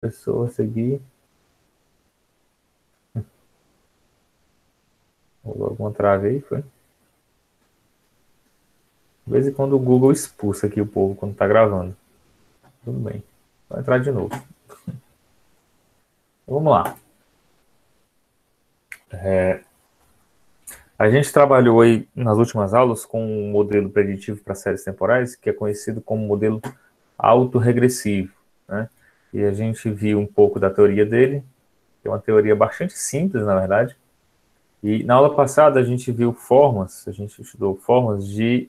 Pessoa seguir. Rolou alguma trave aí, foi? De vez em quando o Google expulsa aqui o povo quando tá gravando. Tudo bem. Vai entrar de novo. Vamos lá. A gente trabalhou aí nas últimas aulas com um modelo preditivo para séries temporais, que é conhecido como modelo autorregressivo, né? E a gente viu um pouco da teoria dele, que é uma teoria bastante simples, na verdade. E na aula passada a gente viu formas, a gente estudou formas de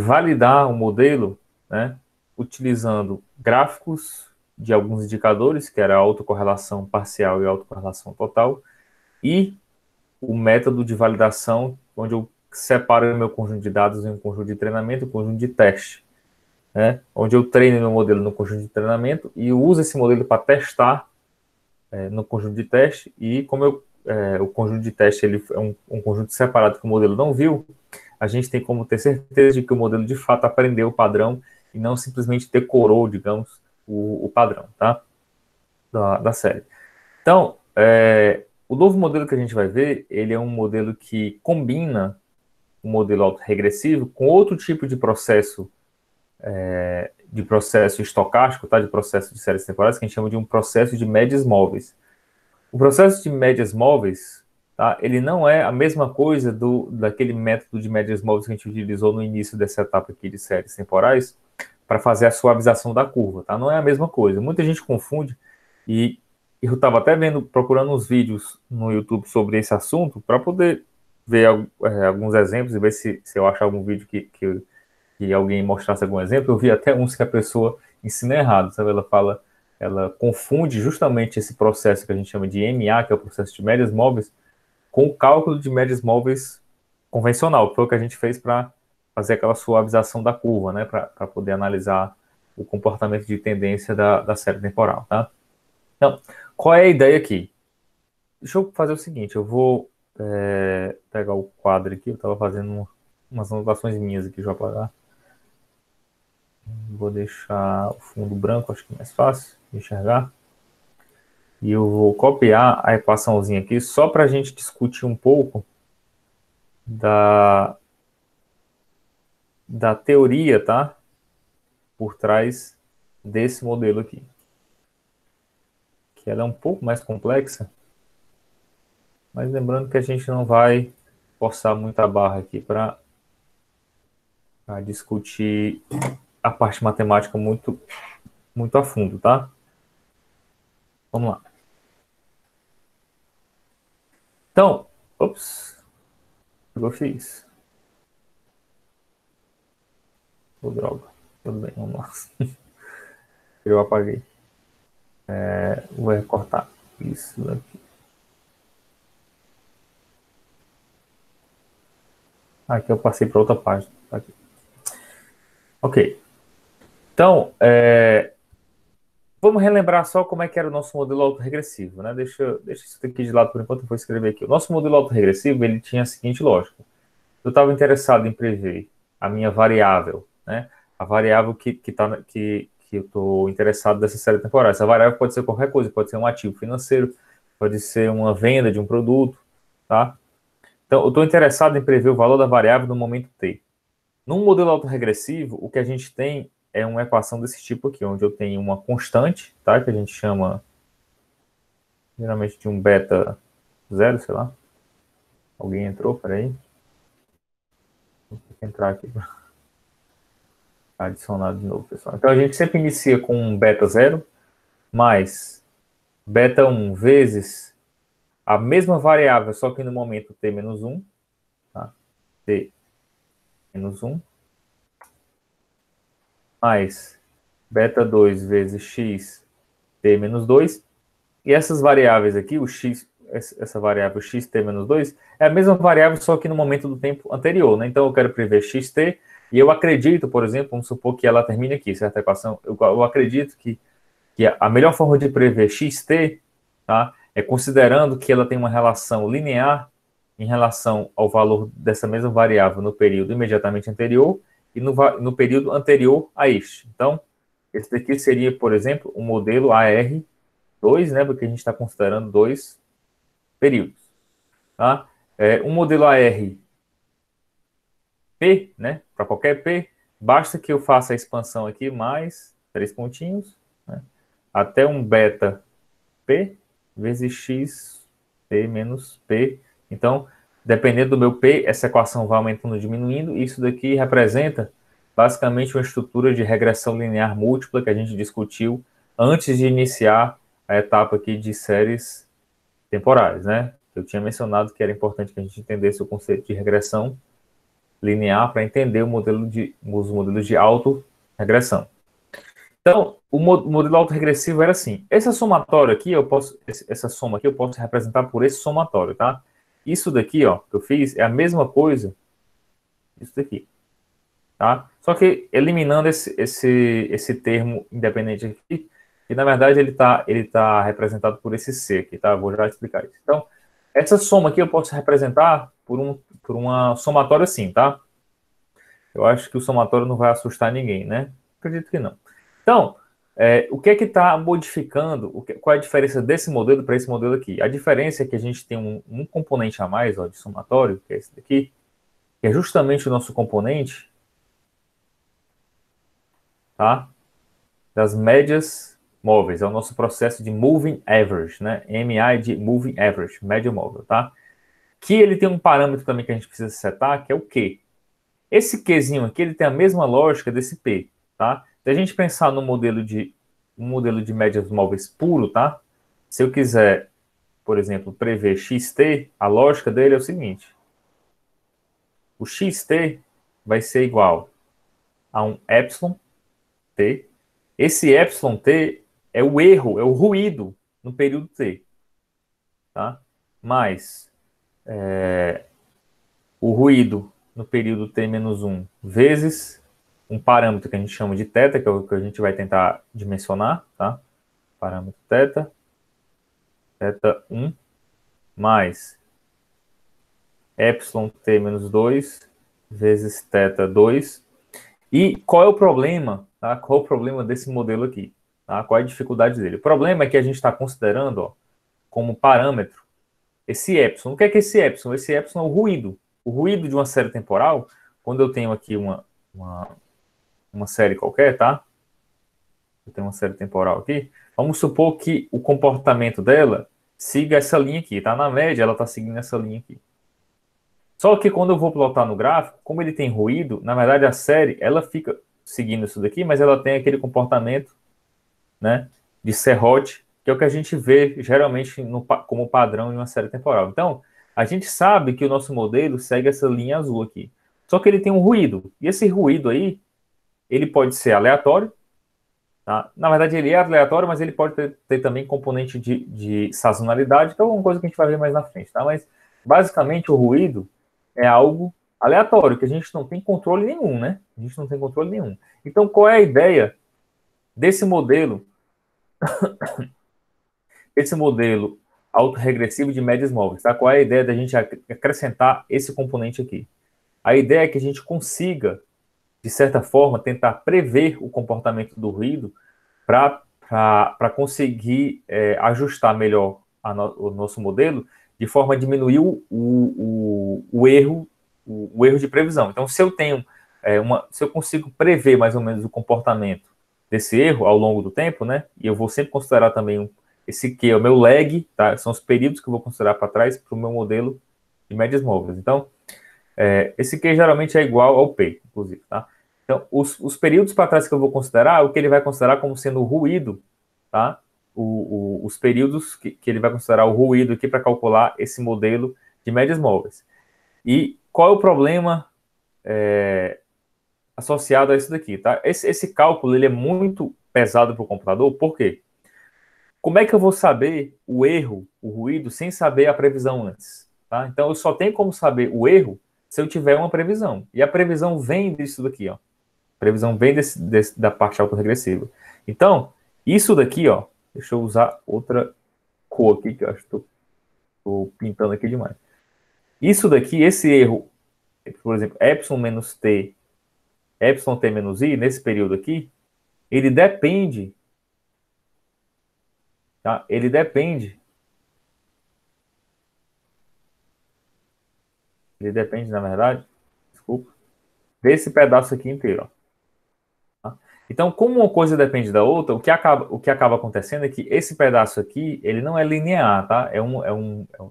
validar o modelo, né, utilizando gráficos de alguns indicadores, que era a autocorrelação parcial e a autocorrelação total, e o método de validação, onde eu separo o meu conjunto de dados em um conjunto de treinamento e um conjunto de teste, né, onde eu treino meu modelo no conjunto de treinamento e eu uso esse modelo para testar no conjunto de teste, e como o conjunto de teste ele é um conjunto separado que o modelo não viu, a gente tem como ter certeza de que o modelo de fato aprendeu o padrão e não simplesmente decorou, digamos, o padrão, tá? Da série. Então, o novo modelo que a gente vai ver, ele é um modelo que combina o modelo autorregressivo com outro tipo de processo estocástico, tá? De processo de séries temporais, que a gente chama de um processo de médias móveis. O processo de médias móveis, tá? Ele não é a mesma coisa daquele método de médias móveis que a gente utilizou no início dessa etapa aqui de séries temporais para fazer a suavização da curva, tá? Não é a mesma coisa. Muita gente confunde e eu estava até procurando uns vídeos no YouTube sobre esse assunto para poder ver alguns exemplos e ver se eu achar algum vídeo que alguém mostrasse algum exemplo. Eu vi até uns que a pessoa ensina errado, sabe? Ela confunde justamente esse processo que a gente chama de MA, que é o processo de médias móveis, com o cálculo de médias móveis convencional, que foi o que a gente fez para fazer aquela suavização da curva, né? Para poder analisar o comportamento de tendência da série temporal, tá? Então, qual é a ideia aqui? Deixa eu fazer o seguinte, eu vou pegar o quadro aqui, eu estava fazendo umas anotações minhas aqui, já apagar. Vou deixar o fundo branco, acho que é mais fácil de enxergar. E eu vou copiar a equaçãozinha aqui só para a gente discutir um pouco da teoria, tá? Por trás desse modelo aqui. Que ela é um pouco mais complexa, mas lembrando que a gente não vai forçar muito a barra aqui para discutir a parte matemática muito, muito a fundo, tá? Vamos lá. Então, ops, eu fiz. Oh, droga. Tudo bem, vamos lá. Eu apaguei. Vou recortar isso daqui. Aqui eu passei para outra página. Tá aqui. Ok. Então, vamos relembrar só como é que era o nosso modelo autorregressivo, né? Deixa isso aqui de lado por enquanto, eu vou escrever aqui. O nosso modelo autorregressivo, ele tinha a seguinte lógica. Eu estava interessado em prever a minha variável, né? A variável que eu estou interessado dessa série temporal. Essa variável pode ser qualquer coisa, pode ser um ativo financeiro, pode ser uma venda de um produto, tá? Então, eu estou interessado em prever o valor da variável no momento t. Num modelo autorregressivo, o que a gente tem é uma equação desse tipo aqui, onde eu tenho uma constante, tá? Que a gente chama geralmente de um beta zero, sei lá. Alguém entrou, peraí. Vou ter que entrar aqui para adicionar de novo, pessoal. Então a gente sempre inicia com um beta zero mais beta 1 vezes a mesma variável, só que no momento t menos 1, tá? T menos 1, mais beta 2 vezes x t menos 2. E essas variáveis aqui, o x, essa variável xt menos 2, é a mesma variável, só que no momento do tempo anterior, né? Então eu quero prever xt, e eu acredito, por exemplo, vamos supor que ela termine aqui, certa equação, eu acredito que a melhor forma de prever xt, tá, é considerando que ela tem uma relação linear em relação ao valor dessa mesma variável no período imediatamente anterior e no período anterior a este. Então, Esse daqui seria, por exemplo, o modelo AR2, né? Porque a gente está considerando 2 períodos, tá? Um modelo ARP, né? Para qualquer P, basta que eu faça a expansão aqui mais 3 pontinhos, né? Até um beta P vezes X P menos P. Então, dependendo do meu P, essa equação vai aumentando ou diminuindo. Isso daqui representa basicamente uma estrutura de regressão linear múltipla que a gente discutiu antes de iniciar a etapa aqui de séries temporais, né? Eu tinha mencionado que era importante que a gente entendesse o conceito de regressão linear para entender os modelos de autorregressão. Então, o modelo autorregressivo era assim. Essa somatória aqui, essa soma aqui eu posso representar por esse somatório, tá? Isso daqui, ó, que eu fiz, é a mesma coisa isso daqui, tá? Só que eliminando esse termo independente aqui, que na verdade ele tá representado por esse C aqui, tá? Vou já explicar isso. Então, essa soma aqui eu posso representar por uma somatória assim, tá? Eu acho que o somatório não vai assustar ninguém, né? Acredito que não. Então, o que é que está modificando? Qual é a diferença desse modelo para esse modelo aqui? A diferença é que a gente tem um componente a mais, ó, de somatório, que é esse daqui, que é justamente o nosso componente, tá? Das médias móveis. É o nosso processo de moving average, né? MI de moving average, média móvel, tá? Que ele tem um parâmetro também que a gente precisa setar, que é o Q. Esse Qzinho aqui, ele tem a mesma lógica desse P, tá? Se a gente pensar no um modelo de médias móveis puro, tá? Se eu quiser, por exemplo, prever xt, a lógica dele é o seguinte. O xt vai ser igual a um epsilon t. Esse epsilon t é o erro, é o ruído no período t, tá? Mais o ruído no período t-1 vezes um parâmetro que a gente chama de θ, que é o que a gente vai tentar dimensionar, tá? Parâmetro θ, θ1, mais epsilon t-2 vezes θ2. E qual é o problema, tá? Qual é o problema desse modelo aqui? Tá? Qual é a dificuldade dele? O problema é que a gente está considerando, ó, como parâmetro esse epsilon. O que é esse epsilon? Esse epsilon é o ruído. O ruído de uma série temporal, quando eu tenho aqui uma série qualquer, tá? Eu tenho uma série temporal aqui. Vamos supor que o comportamento dela siga essa linha aqui, tá? Na média, ela está seguindo essa linha aqui. Só que quando eu vou plotar no gráfico, como ele tem ruído, na verdade a série, ela fica seguindo isso daqui, mas ela tem aquele comportamento, né, de serrote, que é o que a gente vê geralmente como padrão em uma série temporal. Então, a gente sabe que o nosso modelo segue essa linha azul aqui. Só que ele tem um ruído. E esse ruído aí, ele pode ser aleatório, tá? Na verdade, ele é aleatório, mas ele pode ter também componente de sazonalidade, então é uma coisa que a gente vai ver mais na frente, tá? Mas, basicamente, o ruído é algo aleatório, que a gente não tem controle nenhum, né? A gente não tem controle nenhum. Então, qual é a ideia desse modelo autorregressivo de médias móveis, tá? Qual é a ideia da gente acrescentar esse componente aqui? A ideia é que a gente consiga, de certa forma, tentar prever o comportamento do ruído para conseguir ajustar melhor o nosso modelo de forma a diminuir o erro de previsão. Então, se eu tenho se eu consigo prever mais ou menos o comportamento desse erro ao longo do tempo, né? E eu vou sempre considerar também esse Q, é o meu lag, tá? São os períodos que eu vou considerar para trás para o meu modelo de médias móveis. Então, esse Q geralmente é igual ao P, inclusive, tá? Então, os períodos para trás que eu vou considerar, o que ele vai considerar como sendo o ruído, tá? Os períodos que ele vai considerar o ruído aqui para calcular esse modelo de médias móveis. E qual é o problema associado a isso daqui, tá? Esse cálculo ele é muito pesado para o computador, por quê? Como é que eu vou saber o erro, o ruído, sem saber a previsão antes? Tá? Então, eu só tenho como saber o erro se eu tiver uma previsão. E a previsão vem disso daqui, ó. A previsão vem da parte autorregressiva. Então, isso daqui, ó, deixa eu usar outra cor aqui, que eu acho que estou pintando aqui demais. Isso daqui, esse erro, por exemplo, epsilon menos t, epsilon t menos i, nesse período aqui, ele depende, tá? Ele depende, na verdade, desculpa, desse pedaço aqui inteiro, ó. Tá? Então, como uma coisa depende da outra, o que acaba acontecendo é que esse pedaço aqui, ele não é linear, tá?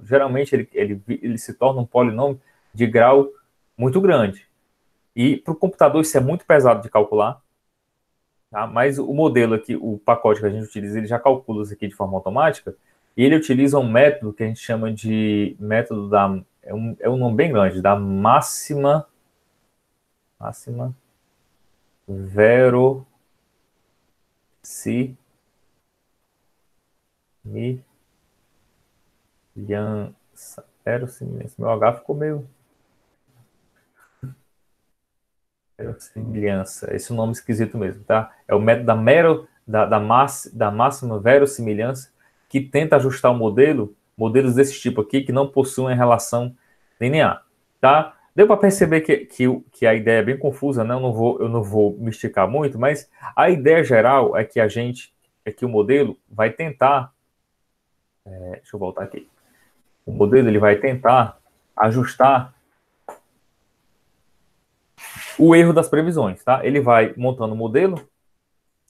Geralmente, ele se torna um polinômio de grau muito grande. E para o computador isso é muito pesado de calcular, tá? Mas o modelo aqui, o pacote que a gente utiliza, ele já calcula isso aqui de forma automática, e ele utiliza um método que a gente chama de método da... É um nome bem grande, da máxima verossimilhança. Verossimilhança. Meu H ficou meio... Verossimilhança. Esse é um nome esquisito mesmo, tá? É o método da máxima verossimilhança, que tenta ajustar o modelos desse tipo aqui, que não possuem relação linear, tá? Deu para perceber que a ideia é bem confusa, né? Eu não vou me esticar muito, mas a ideia geral é que o modelo vai tentar, deixa eu voltar aqui. O modelo ele vai tentar ajustar o erro das previsões, tá? Ele vai montando o modelo,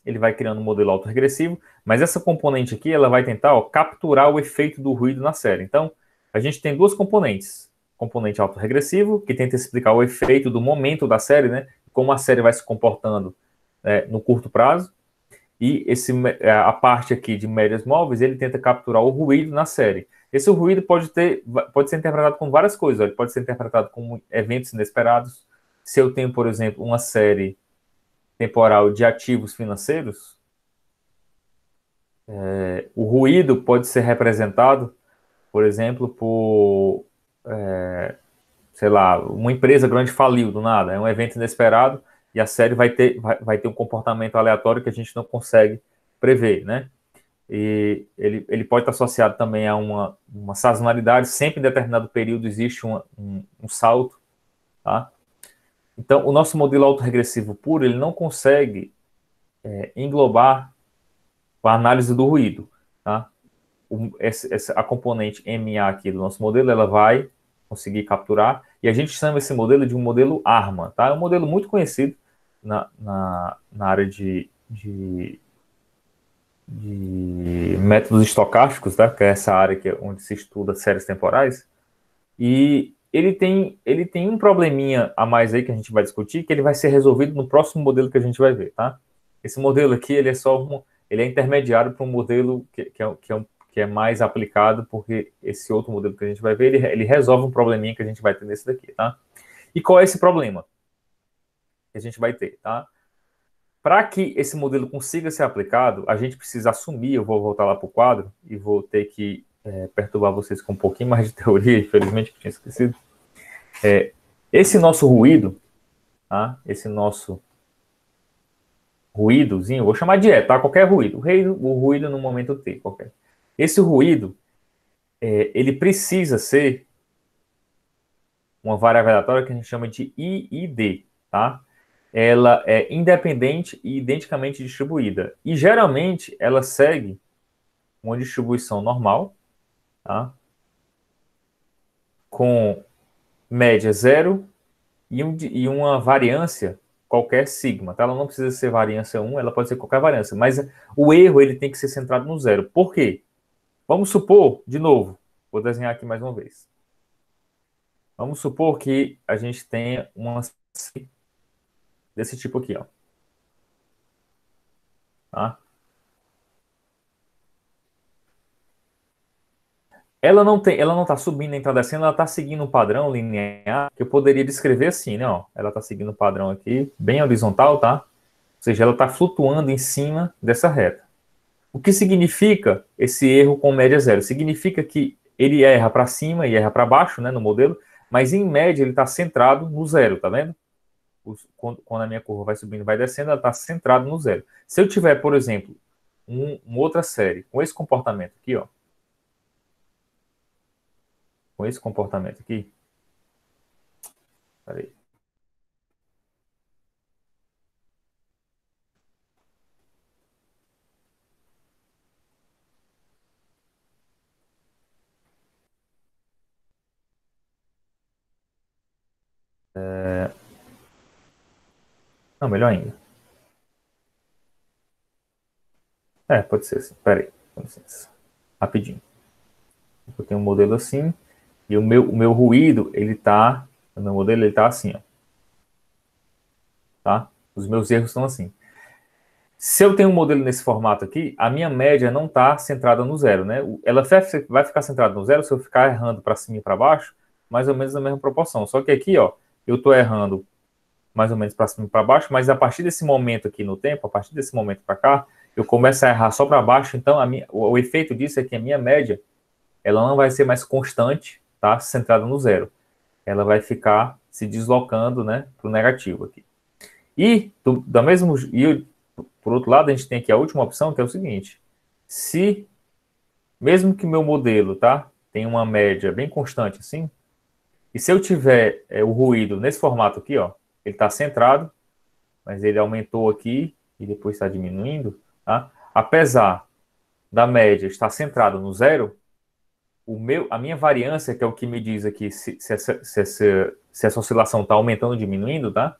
ele vai criando um modelo autorregressivo, mas essa componente aqui, ela vai tentar, ó, capturar o efeito do ruído na série. Então, a gente tem duas componentes. Componente autorregressivo, que tenta explicar o efeito do momento da série, né? Como a série vai se comportando, no curto prazo. E a parte aqui de médias móveis, ele tenta capturar o ruído na série. Esse ruído pode ser interpretado como várias coisas. Ele pode ser interpretado como eventos inesperados. Se eu tenho, por exemplo, uma série temporal de ativos financeiros, o ruído pode ser representado, por exemplo, por, sei lá, uma empresa grande faliu do nada. É um evento inesperado e a série vai ter um comportamento aleatório que a gente não consegue prever, né? E ele pode estar associado também a uma sazonalidade. Sempre em determinado período existe um salto, tá? Então, o nosso modelo autorregressivo puro, ele não consegue englobar a análise do ruído, tá? A componente MA aqui do nosso modelo, ela vai conseguir capturar, e a gente chama esse modelo de um modelo ARMA, tá? É um modelo muito conhecido na área de métodos estocásticos, tá? Que é essa área onde se estuda séries temporais, e ele tem um probleminha a mais aí que a gente vai discutir, que ele vai ser resolvido no próximo modelo que a gente vai ver, tá? Esse modelo aqui, ele é intermediário para um modelo que é mais aplicado, porque esse outro modelo que a gente vai ver, ele resolve um probleminha que a gente vai ter nesse daqui, tá? E qual é esse problema que a gente vai ter, tá? Para que esse modelo consiga ser aplicado, a gente precisa assumir, eu vou voltar lá para o quadro e vou ter que perturbar vocês com um pouquinho mais de teoria, infelizmente, que eu tinha esquecido. Esse nosso ruído, tá? Esse nosso ruídozinho, vou chamar de tá? Qualquer ruído. O ruído no momento T, qualquer. Esse ruído, ele precisa ser uma variável aleatória que a gente chama de IID, tá? Ela é independente e identicamente distribuída. E geralmente ela segue uma distribuição normal, tá? Com média zero e uma variância qualquer sigma, tá? Ela não precisa ser variância um, ela pode ser qualquer variância, mas o erro ele tem que ser centrado no zero. Por quê? Vamos supor, de novo, vou desenhar aqui mais uma vez. Vamos supor que a gente tenha uma desse tipo aqui, ó, tá? Ela não está subindo nem está descendo, ela está seguindo um padrão linear que eu poderia descrever assim, né? Ó, ela está seguindo um padrão aqui, bem horizontal, tá? Ou seja, ela está flutuando em cima dessa reta. O que significa esse erro com média zero? Significa que ele erra para cima e erra para baixo, né, no modelo, mas em média ele está centrado no zero, tá vendo? Quando a minha curva vai subindo e vai descendo, ela está centrada no zero. Se eu tiver, por exemplo, uma outra série com esse comportamento aqui, ó, com esse comportamento aqui, peraí, Não, melhor ainda. Pode ser assim. Pera aí, com licença. Rapidinho. Eu tenho um modelo assim, e o meu ruído, o meu modelo, ele tá assim, ó. Tá? Os meus erros são assim. Se eu tenho um modelo nesse formato aqui, a minha média não está centrada no zero, né? Ela vai ficar centrada no zero se eu ficar errando para cima e para baixo, mais ou menos na mesma proporção. Só que aqui, ó, eu estou errando mais ou menos para cima e para baixo, mas a partir desse momento aqui no tempo, a partir desse momento para cá, eu começo a errar só para baixo. Então, o efeito disso é que a minha média, ela não vai ser mais constante, tá? Centrada no zero. Ela vai ficar se deslocando, né, para o negativo aqui. E, por outro lado, a gente tem aqui a última opção, que é o seguinte: se, mesmo que meu modelo, tá, tenha uma média bem constante assim, e se eu tiver o ruído nesse formato aqui, ó, ele está centrado, mas ele aumentou aqui e depois está diminuindo, tá? Apesar da média estar centrada no zero, a minha variância, que é o que me diz aqui se essa oscilação está aumentando ou diminuindo, tá?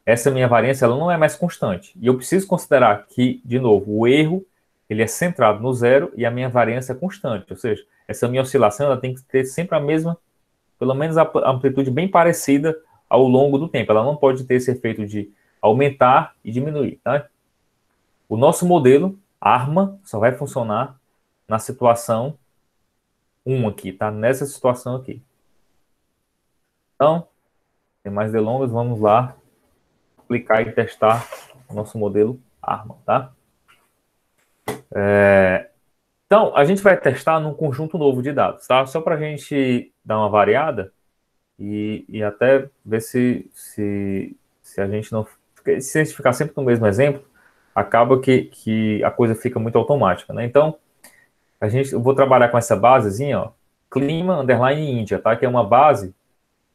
Essa minha variância ela não é mais constante. E eu preciso considerar que, de novo, o erro ele é centrado no zero e a minha variância é constante. Ou seja, essa minha oscilação ela tem que ter sempre a mesma, pelo menos a amplitude bem parecida ao longo do tempo. Ela não pode ter esse efeito de aumentar e diminuir. Tá? O nosso modelo, ARMA, só vai funcionar na situação 1 aqui, tá? Nessa situação aqui. Então, sem mais delongas, vamos lá aplicar e testar o nosso modelo ARMA, tá? Então, a gente vai testar num conjunto novo de dados, tá? Só para a gente dar uma variada e até ver se a gente não... Se a gente ficar sempre no mesmo exemplo, acaba que a coisa fica muito automática, né? Então, eu vou trabalhar com essa basezinha, ó, clima, underline Índia, tá? Que é uma base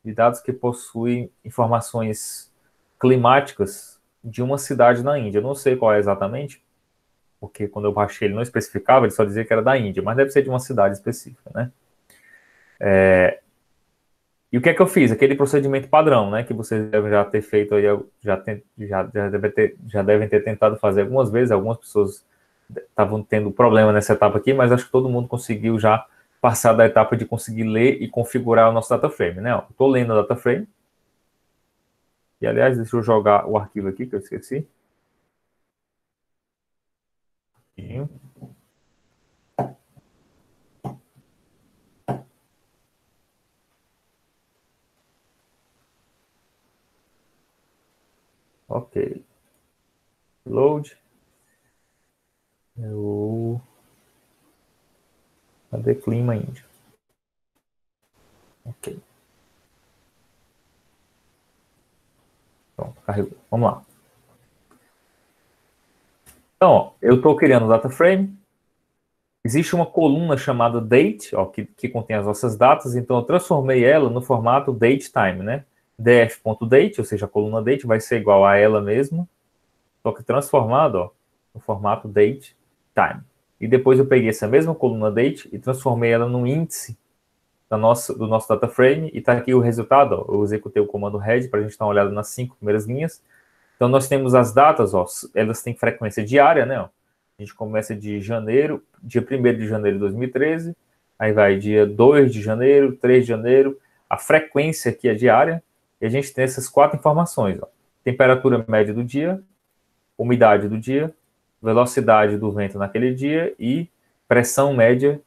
de dados que possui informações climáticas de uma cidade na Índia. Eu não sei qual é exatamente, porque quando eu baixei ele não especificava, ele só dizia que era da Índia, mas deve ser de uma cidade específica, né? E o que é que eu fiz? Aquele procedimento padrão, né? Que vocês devem já ter feito aí, já devem ter tentado fazer algumas vezes. Algumas pessoas estavam tendo problema nessa etapa aqui, mas acho que todo mundo conseguiu já passar da etapa de conseguir ler e configurar o nosso data frame, né? Estou lendo o data frame. E aliás, deixa eu jogar o arquivo aqui que eu esqueci. Ok. Load. Cadê clima índio? Ok. Pronto, carregou. Vamos lá. Então, ó, eu estou criando o data frame. Existe uma coluna chamada date, ó, que contém as nossas datas, então eu transformei ela no formato datetime, né? df.date, ou seja, a coluna date vai ser igual a ela mesma, só que transformado, ó, no formato datetime. E depois eu peguei essa mesma coluna date e transformei ela no índice do nosso data frame, e está aqui o resultado, ó, eu executei o comando head para a gente dar uma olhada nas 5 primeiras linhas. Então nós temos as datas, ó, elas têm frequência diária, né? Ó. A gente começa de janeiro, dia 1º de janeiro de 2013, aí vai dia 2 de janeiro, 3 de janeiro, a frequência aqui é diária, e a gente tem essas 4 informações, ó. Temperatura média do dia, umidade do dia, velocidade do vento naquele dia e pressão média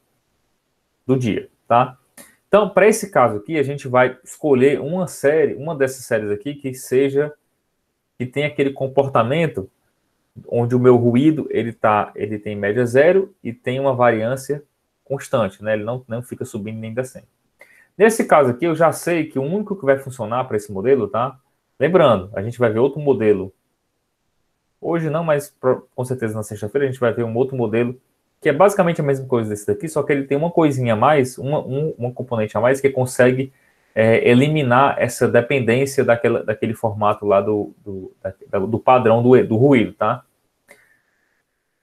do dia, tá? Então, para esse caso aqui, a gente vai escolher uma dessas séries aqui que tem aquele comportamento onde o meu ruído ele tem média zero e tem uma variância constante, né? Ele não fica subindo nem descendo. Nesse caso aqui, eu já sei que o único que vai funcionar para esse modelo, tá? Lembrando, a gente vai ver outro modelo hoje não, mas com certeza na sexta-feira a gente vai ver um outro modelo que é basicamente a mesma coisa desse daqui, só que ele tem uma coisinha a mais, uma componente a mais que consegue eliminar essa dependência daquele formato lá do padrão do ruído, tá?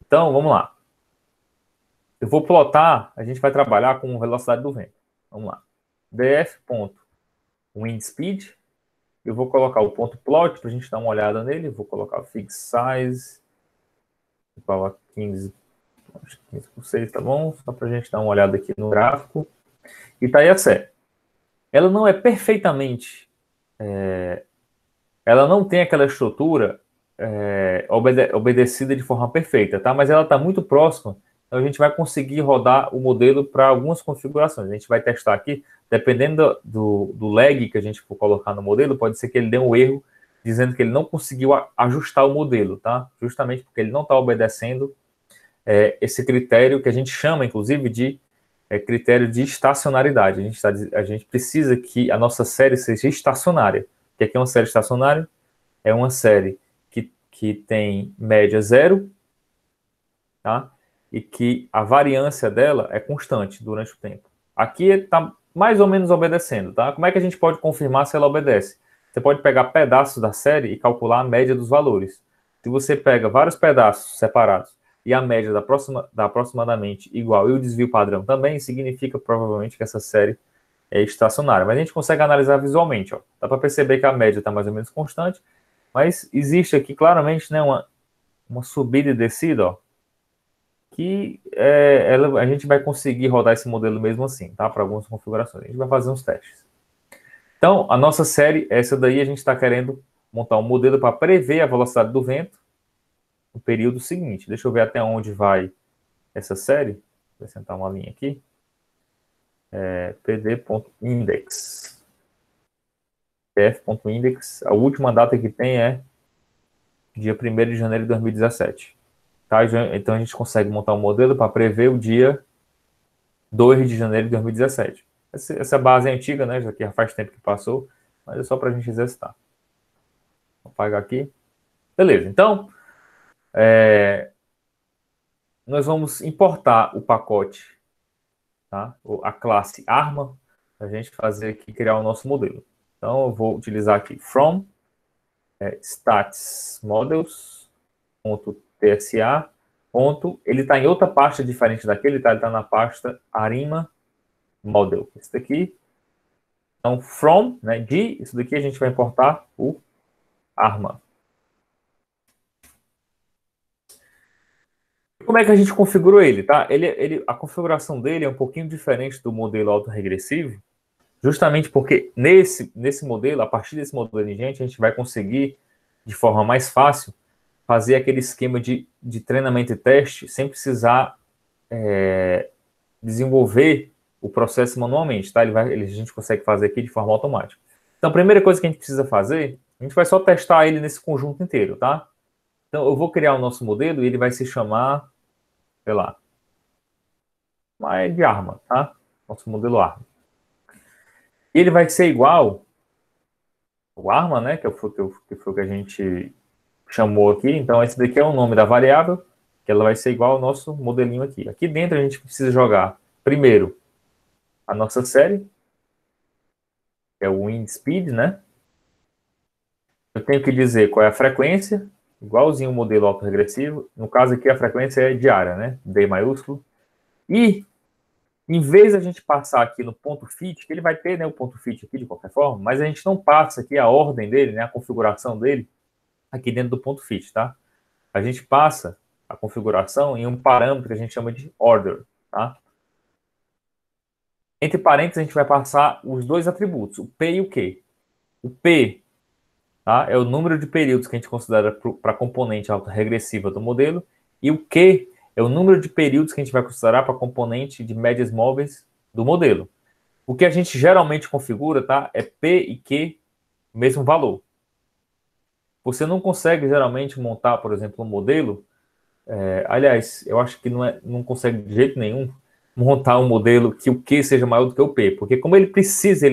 Então, vamos lá. Eu vou plotar, a gente vai trabalhar com velocidade do vento. Vamos lá. df.windspeed eu vou colocar o ponto plot para a gente dar uma olhada nele. Vou colocar fix size igual a 15, acho que 15 por 6, tá bom? Só para a gente dar uma olhada aqui no gráfico. E tá aí a série. Ela não é perfeitamente... ela não tem aquela estrutura obedecida de forma perfeita, tá? Mas ela está muito próxima, então a gente vai conseguir rodar o modelo para algumas configurações. A gente vai testar aqui, dependendo do lag que a gente for colocar no modelo, pode ser que ele dê um erro dizendo que ele não conseguiu ajustar o modelo, tá? Justamente porque ele não está obedecendo esse critério que a gente chama, inclusive, de critério de estacionalidade. A gente precisa que a nossa série seja estacionária. O que é uma série estacionária? É uma série que tem média zero, tá? E que a variância dela é constante durante o tempo. Aqui está mais ou menos obedecendo, tá? Como é que a gente pode confirmar se ela obedece? Você pode pegar pedaços da série e calcular a média dos valores. Se você pega vários pedaços separados e a média dá aproximadamente igual e o desvio padrão também, significa provavelmente que essa série é estacionária. Mas a gente consegue analisar visualmente, ó. Dá para perceber que a média está mais ou menos constante, mas existe aqui claramente, né, uma subida e descida, ó, que a gente vai conseguir rodar esse modelo mesmo assim, tá? Para algumas configurações. A gente vai fazer uns testes. Então, a nossa série, essa daí, a gente está querendo montar um modelo para prever a velocidade do vento no período seguinte. Deixa eu ver até onde vai essa série. Vou acrescentar uma linha aqui. pd.index. pf.index. A última data que tem é dia 1º de janeiro de 2017. Tá? Então, a gente consegue montar um modelo para prever o dia 2 de janeiro de 2017. Essa base é antiga, né? Já que já faz tempo que passou, mas é só para a gente exercitar. Vou apagar aqui. Beleza, então, nós vamos importar o pacote, tá? A classe arma, para a gente fazer aqui, criar o nosso modelo. Então, eu vou utilizar aqui from stats models.tsa. Ele está em outra pasta diferente daquele, tá? Ele está na pasta arima model. Esse daqui. Então, from, né, isso daqui a gente vai importar o arma. Como é que a gente configurou ele, tá? A configuração dele é um pouquinho diferente do modelo autorregressivo, justamente porque nesse modelo, a partir desse modelo em diante, a gente vai conseguir, de forma mais fácil, fazer aquele esquema de treinamento e teste sem precisar desenvolver o processo manualmente, tá? A gente consegue fazer aqui de forma automática. Então, a primeira coisa que a gente precisa fazer, a gente vai só testar ele nesse conjunto inteiro, tá? Então, eu vou criar o nosso modelo e ele vai se chamar, sei lá, de arma, tá? Nosso modelo arma. E ele vai ser igual o arma, né? Que foi o que a gente chamou aqui. Então, esse daqui é o nome da variável, que ela vai ser igual ao nosso modelinho aqui. Aqui dentro a gente precisa jogar, primeiro, a nossa série, que é o wind speed, né? Eu tenho que dizer qual é a frequência, igualzinho o modelo autorregressivo. No caso aqui, a frequência é diária, né? D maiúsculo. E, em vez de a gente passar aqui no ponto fit, que ele vai ter, né, o ponto fit aqui de qualquer forma, mas a gente não passa aqui a ordem dele, né, a configuração dele, aqui dentro do ponto fit, tá? A gente passa a configuração em um parâmetro que a gente chama de order, tá? Entre parênteses, a gente vai passar os dois atributos, o P e o Q. O P, tá, é o número de períodos que a gente considera para a componente autorregressiva do modelo, e o Q é o número de períodos que a gente vai considerar para a componente de médias móveis do modelo. O que a gente geralmente configura, tá, é P e Q, mesmo valor. Você não consegue geralmente montar, por exemplo, um modelo. Aliás, eu acho que não consegue de jeito nenhum montar um modelo que o Q seja maior do que o P, porque como ele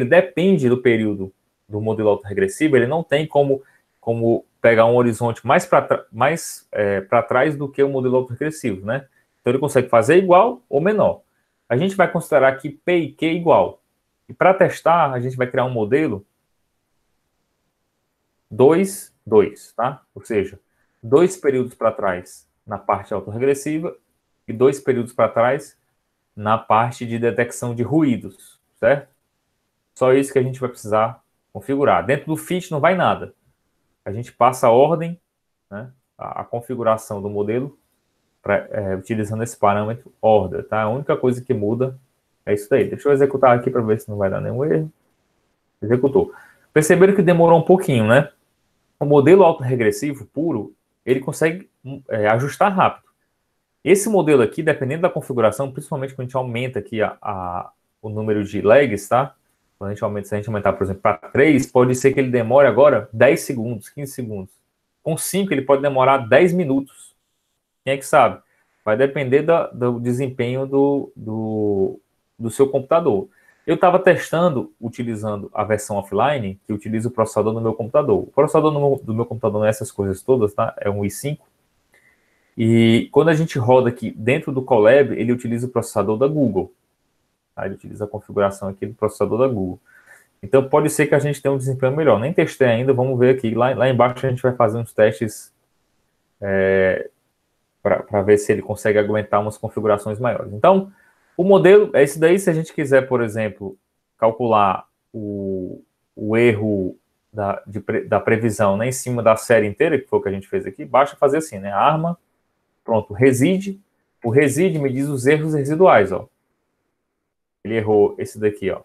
depende do período do modelo autorregressivo, ele não tem como pegar um horizonte mais para trás do que o modelo autorregressivo, né? Então ele consegue fazer igual ou menor. A gente vai considerar aqui P e Q igual. E para testar, a gente vai criar um modelo 2, 2, tá? Ou seja, 2 períodos para trás na parte autorregressiva e 2 períodos para trás na parte de detecção de ruídos, certo? Só isso que a gente vai precisar configurar. Dentro do fit não vai nada. A gente passa a ordem, né, a configuração do modelo, utilizando esse parâmetro order, tá? A única coisa que muda é isso daí. Deixa eu executar aqui para ver se não vai dar nenhum erro. Executou. Perceberam que demorou um pouquinho, né? O modelo autorregressivo puro, ele consegue ajustar rápido. Esse modelo aqui, dependendo da configuração, principalmente quando a gente aumenta aqui o número de legs, tá? Quando se a gente aumentar, por exemplo, para 3, pode ser que ele demore agora 10 segundos, 15 segundos. Com 5, ele pode demorar 10 minutos. Quem é que sabe? Vai depender do desempenho do seu computador. Eu estava testando, utilizando a versão offline, que utiliza o processador no meu computador. O processador do meu computador não é essas coisas todas, tá? É um i5. E quando a gente roda aqui dentro do Colab, ele utiliza o processador da Google. Tá? Ele utiliza a configuração aqui do processador da Google. Então pode ser que a gente tenha um desempenho melhor. Nem testei ainda, vamos ver aqui. Lá embaixo a gente vai fazer uns testes para ver se ele consegue aguentar umas configurações maiores. Então, o modelo é esse daí. Se a gente quiser, por exemplo, calcular o erro da previsão, né, em cima da série inteira, que foi o que a gente fez aqui, basta fazer assim, né? Arma, pronto, reside. O reside me diz os erros residuais, ó. Ele errou esse daqui, ó.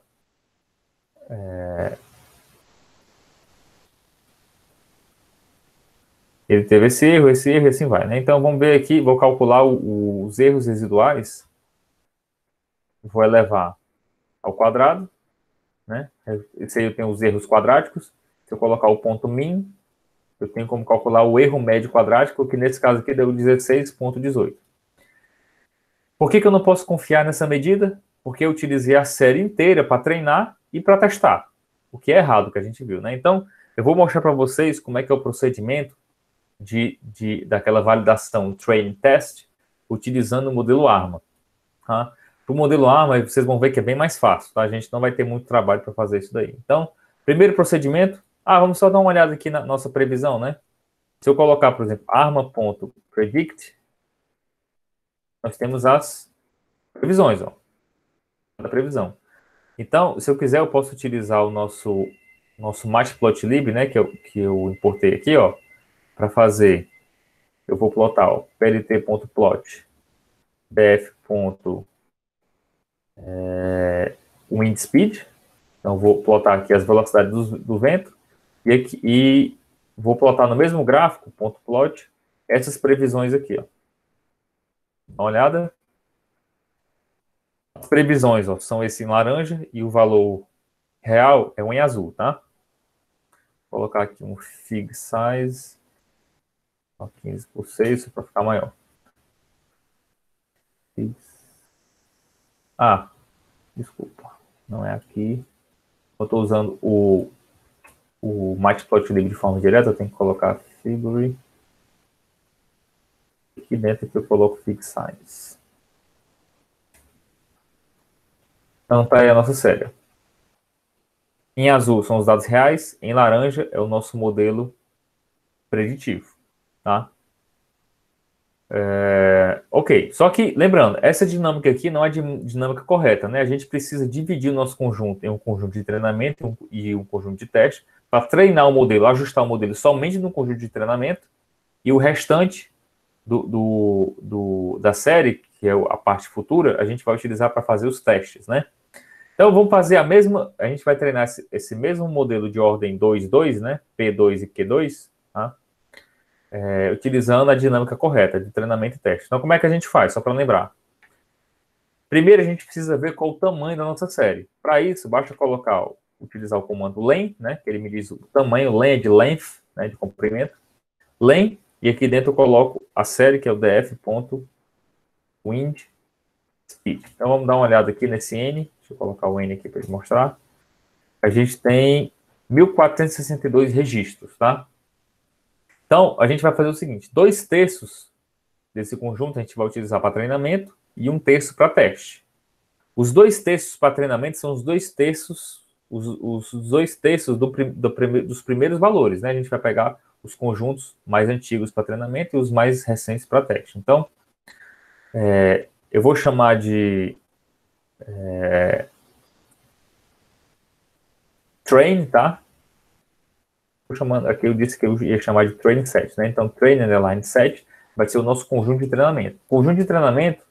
Ele teve esse erro, e assim vai, né? Então, vamos ver aqui, vou calcular os erros residuais. Vou elevar ao quadrado, né? Esse aí eu tenho os erros quadráticos. Se eu colocar o ponto min, eu tenho como calcular o erro médio quadrático, que nesse caso aqui deu 16,18. Por que eu não posso confiar nessa medida? Porque eu utilizei a série inteira para treinar e para testar. O que é errado, que a gente viu, né? Então, eu vou mostrar para vocês como é que é o procedimento daquela validação train test, utilizando o modelo ARMA. Tá? Para o modelo ARMA, vocês vão ver que é bem mais fácil, tá? A gente não vai ter muito trabalho para fazer isso daí. Então, primeiro procedimento, vamos só dar uma olhada aqui na nossa previsão, né? Se eu colocar, por exemplo, arma.predict, nós temos as previsões, ó, da previsão. Então, se eu quiser, eu posso utilizar o nosso matplotlib, né, que eu importei aqui, ó, para fazer. Eu vou plotar, ó, plt.plot bf.windspeed. Então, vou plotar aqui as velocidades do vento e vou plotar no mesmo gráfico, .plot, essas previsões aqui, ó. Dá uma olhada. As previsões, ó, são esse em laranja e o valor real é um em azul, tá? Vou colocar aqui um fig size, 15/6, para ficar maior. Desculpa, não é aqui. Eu estou usando o matplotlib de forma direta, eu tenho que colocar figure. Aqui dentro que eu coloco fig size. Então tá aí a nossa série. Em azul são os dados reais, em laranja é o nosso modelo preditivo, tá? Ok, só que, lembrando, essa dinâmica aqui não é a dinâmica correta, né? A gente precisa dividir o nosso conjunto em um conjunto de treinamento e um conjunto de teste para treinar o modelo, ajustar o modelo somente no conjunto de treinamento e o restante da série, que é a parte futura, a gente vai utilizar para fazer os testes, né? Então, vamos fazer a gente vai treinar esse mesmo modelo de ordem 2,2, né? P2 e Q2, tá? Utilizando a dinâmica correta de treinamento e teste. Então, como é que a gente faz? Só para lembrar. Primeiro, a gente precisa ver qual o tamanho da nossa série. Para isso, basta utilizar o comando len, né? Que ele me diz o tamanho, len é de length, né? De comprimento. Len, e aqui dentro eu coloco a série, que é o df.windspeed. Então, vamos dar uma olhada aqui nesse n. Deixa eu colocar o n aqui para mostrar. A gente tem 1.462 registros, tá? Então, a gente vai fazer o seguinte: 2/3 desse conjunto a gente vai utilizar para treinamento e 1/3 para teste. Os 2/3 para treinamento são os 2/3, os 2/3 dos primeiros valores, né? A gente vai pegar os conjuntos mais antigos para treinamento e os mais recentes para teste. Então, eu vou chamar de train, tá? Estou chamando, aqui eu disse que eu ia chamar de training set, né? Então, train underline set vai ser o nosso conjunto de treinamento. O conjunto de treinamento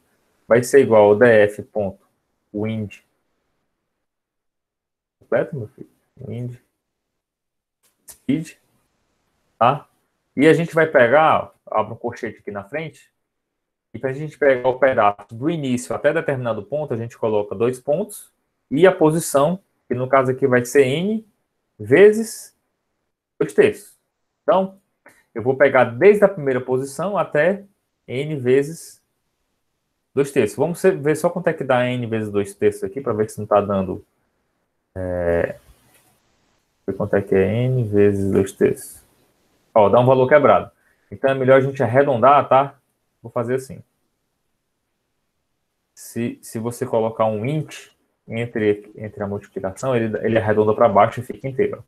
vai ser igual ao df.wind, completo, meu filho? Wind speed, tá? E a gente vai pegar, abre um colchete aqui na frente, e para a gente pegar o pedaço do início até determinado ponto, a gente coloca 2 pontos, e a posição, que no caso aqui vai ser n vezes 2/3. Então, eu vou pegar desde a primeira posição até n vezes 2/3. Vamos ver só quanto é que dá n vezes 2/3 aqui, para ver se não está dando... quanto é que é n vezes 2/3. Ó, dá um valor quebrado. Então é melhor a gente arredondar, tá? Vou fazer assim. Se você colocar um int entre a multiplicação, ele arredonda para baixo e fica inteiro.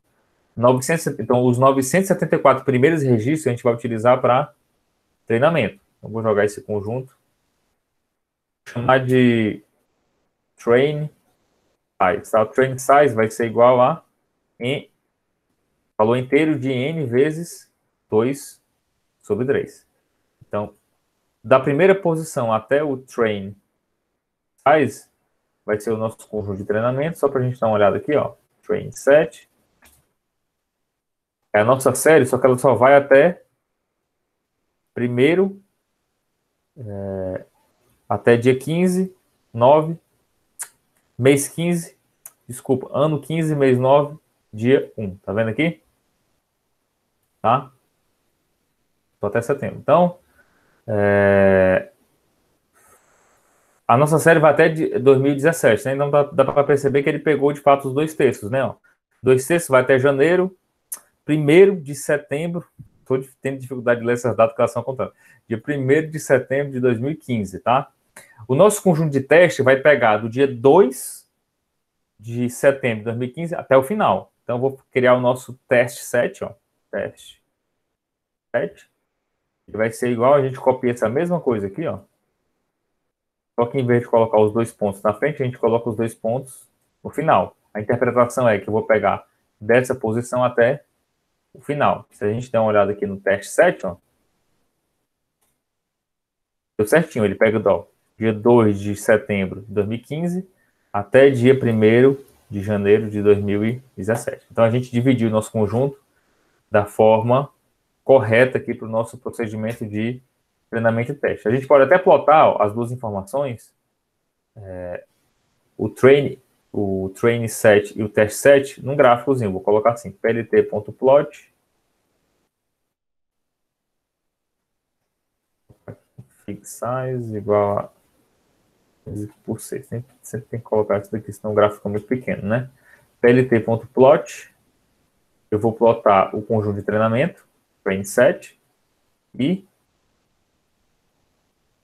900, então, os 974 primeiros registros a gente vai utilizar para treinamento. Então, vou jogar esse conjunto. Vou chamar de train size. Tá? O train size vai ser igual a valor inteiro de n vezes 2/3. Então, da primeira posição até o train size, vai ser o nosso conjunto de treinamento. Só para a gente dar uma olhada aqui, ó. Train set. É a nossa série, só que ela só vai até primeiro, até dia 15, 9, mês 15, desculpa, ano 15, mês 9, dia 1. Tá vendo aqui? Tá? Só até setembro. Então, a nossa série vai até 2017, né? Então dá para perceber que ele pegou de fato os 2/3, né? Ó. 2/3 vai até janeiro, 1º de setembro, estou tendo dificuldade de ler essas datas que elas são contando. Dia 1º de setembro de 2015, tá? O nosso conjunto de teste vai pegar do dia 2 de setembro de 2015 até o final. Então, eu vou criar o nosso teste 7, ó. Teste 7. Ele vai ser igual, a gente copia essa mesma coisa aqui, ó. Só que em vez de colocar os 2 pontos na frente, a gente coloca os 2 pontos no final. A interpretação é que eu vou pegar dessa posição até o final. Se a gente der uma olhada aqui no teste 7, ó, deu certinho. Ele pega do dia 2 de setembro de 2015 até dia 1º de janeiro de 2017. Então, a gente dividiu o nosso conjunto da forma correta aqui para o nosso procedimento de treinamento e teste. A gente pode até plotar, ó, as duas informações, o train set e o test set num gráficozinho. Vou colocar assim, plt.plot fix size igual a por 6. Sempre tem que colocar isso daqui, senão o gráfico fica muito pequeno, né? plt.plot, eu vou plotar o conjunto de treinamento, train set, e